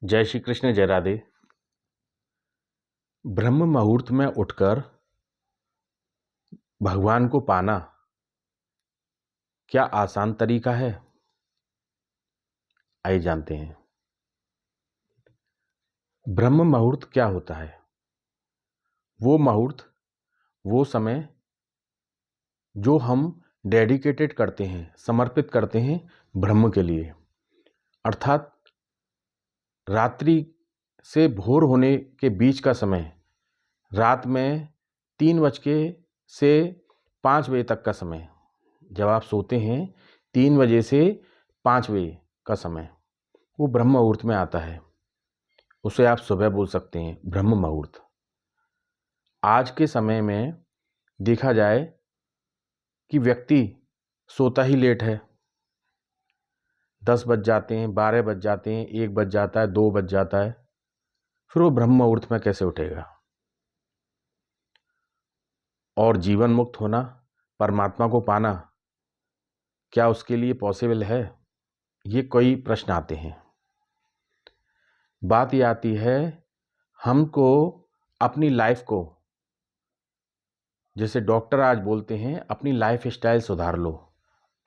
जय श्री कृष्ण, जय राधे। ब्रह्म मुहूर्त में उठकर भगवान को पाना क्या आसान तरीका है? आइए जानते हैं। ब्रह्म मुहूर्त क्या होता है? वो मुहूर्त, वो समय जो हम डेडिकेटेड करते हैं, समर्पित करते हैं ब्रह्म के लिए, अर्थात रात्रि से भोर होने के बीच का समय, रात में 3 बजे से 5 बजे तक का समय, जब आप सोते हैं 3 बजे से 5 बजे का समय, वो ब्रह्म मुहूर्त में आता है। उसे आप सुबह बोल सकते हैं, ब्रह्म मुहूर्त। आज के समय में देखा जाए कि व्यक्ति सोता ही लेट है। 10 बज जाते हैं, 12 बज जाते हैं, 1 बज जाता है, 2 बज जाता है, फिर वो ब्रह्म मुहूर्त में कैसे उठेगा? और जीवन मुक्त होना, परमात्मा को पाना, क्या उसके लिए पॉसिबल है? ये कई प्रश्न आते हैं। बात ये आती है, हमको अपनी लाइफ को, जैसे डॉक्टर आज बोलते हैं, अपनी लाइफ स्टाइल सुधार लो,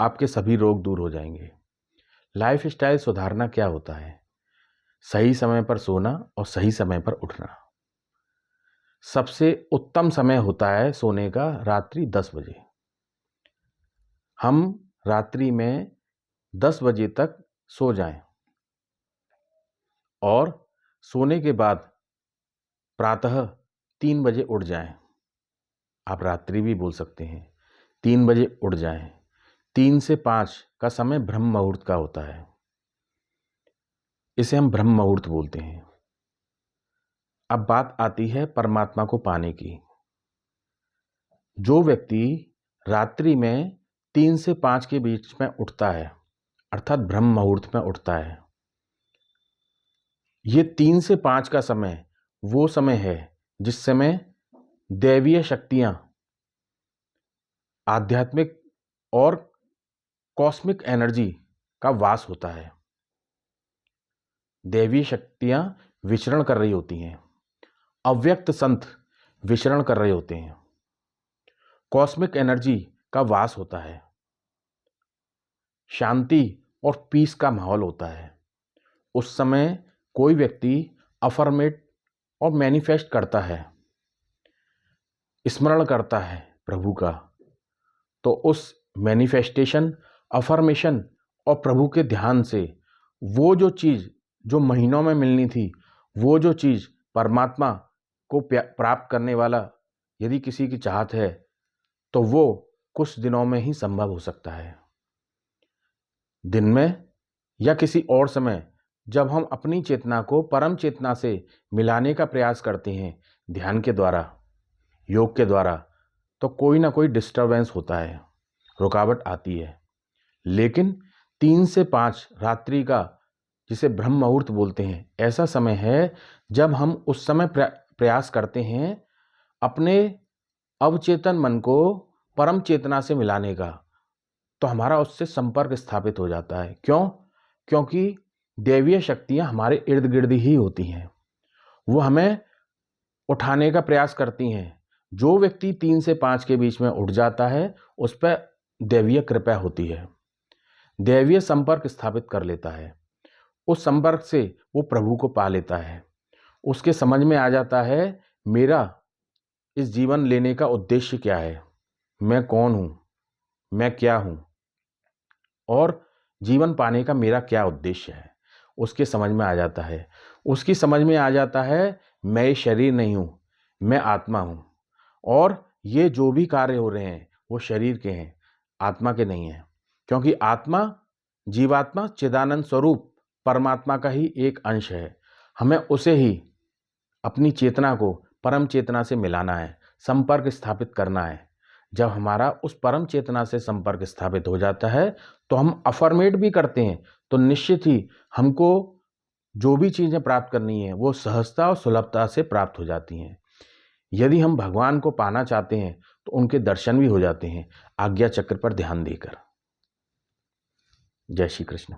आपके सभी रोग दूर हो जाएंगे। लाइफ स्टाइल सुधारना क्या होता है? सही समय पर सोना और सही समय पर उठना। सबसे उत्तम समय होता है सोने का रात्रि 10 बजे। हम रात्रि में 10 बजे तक सो जाएं और सोने के बाद प्रातः 3 बजे उठ जाएं। आप रात्रि भी बोल सकते हैं। 3 बजे उठ जाएं। 3 से 5 का समय ब्रह्म मुहूर्त का होता है। इसे हम ब्रह्म मुहूर्त बोलते हैं। अब बात आती है परमात्मा को पाने की। जो व्यक्ति रात्रि में 3 से 5 के बीच में उठता है, अर्थात ब्रह्म मुहूर्त में उठता है, ये 3 से 5 का समय वो समय है जिस समय दैवीय शक्तियां, आध्यात्मिक और कॉस्मिक एनर्जी का वास होता है। दैवीय शक्तियां विचरण कर रही होती हैं, अव्यक्त संत विचरण कर रहे होते हैं, कॉस्मिक एनर्जी का वास होता है, शांति और पीस का माहौल होता है। उस समय कोई व्यक्ति अफर्मेट और मैनिफेस्ट करता है, स्मरण करता है प्रभु का, तो उस मैनिफेस्टेशन, अफर्मेशन और प्रभु के ध्यान से वो जो चीज़ जो महीनों में मिलनी थी, वो जो चीज़ परमात्मा को प्राप्त करने वाला यदि किसी की चाहत है, तो वो कुछ दिनों में ही संभव हो सकता है। दिन में या किसी और समय जब हम अपनी चेतना को परम चेतना से मिलाने का प्रयास करते हैं, ध्यान के द्वारा, योग के द्वारा, तो कोई ना कोई डिस्टर्बेंस होता है, रुकावट आती है। लेकिन 3 से 5 रात्रि का, जिसे ब्रह्म मुहूर्त बोलते हैं, ऐसा समय है जब हम उस समय प्रयास करते हैं अपने अवचेतन मन को परम चेतना से मिलाने का, तो हमारा उससे संपर्क स्थापित हो जाता है। क्यों? क्योंकि दैवीय शक्तियां हमारे इर्द गिर्द ही होती हैं, वो हमें उठाने का प्रयास करती हैं। जो व्यक्ति 3 से 5 के बीच में उठ जाता है, उस पर दैवीय कृपा होती है, दैवीय संपर्क स्थापित कर लेता है। उस संपर्क से वो प्रभु को पा लेता है। उसके समझ में आ जाता है, मेरा इस जीवन लेने का उद्देश्य क्या है, मैं कौन हूँ, मैं क्या हूँ, और जीवन पाने का मेरा क्या उद्देश्य है, उसके समझ में आ जाता है। उसकी समझ में आ जाता है, मैं ये शरीर नहीं हूँ, मैं आत्मा हूँ, और ये जो भी कार्य हो रहे हैं वो शरीर के हैं, आत्मा के नहीं हैं। क्योंकि आत्मा, जीवात्मा चिदानंद स्वरूप परमात्मा का ही एक अंश है। हमें उसे ही, अपनी चेतना को परम चेतना से मिलाना है, संपर्क स्थापित करना है। जब हमारा उस परम चेतना से संपर्क स्थापित हो जाता है, तो हम अफर्मेट भी करते हैं, तो निश्चित ही हमको जो भी चीज़ें प्राप्त करनी है वो सहजता और सुलभता से प्राप्त हो जाती हैं। यदि हम भगवान को पाना चाहते हैं तो उनके दर्शन भी हो जाते हैं, आज्ञा चक्र पर ध्यान देकर। जय श्री कृष्ण।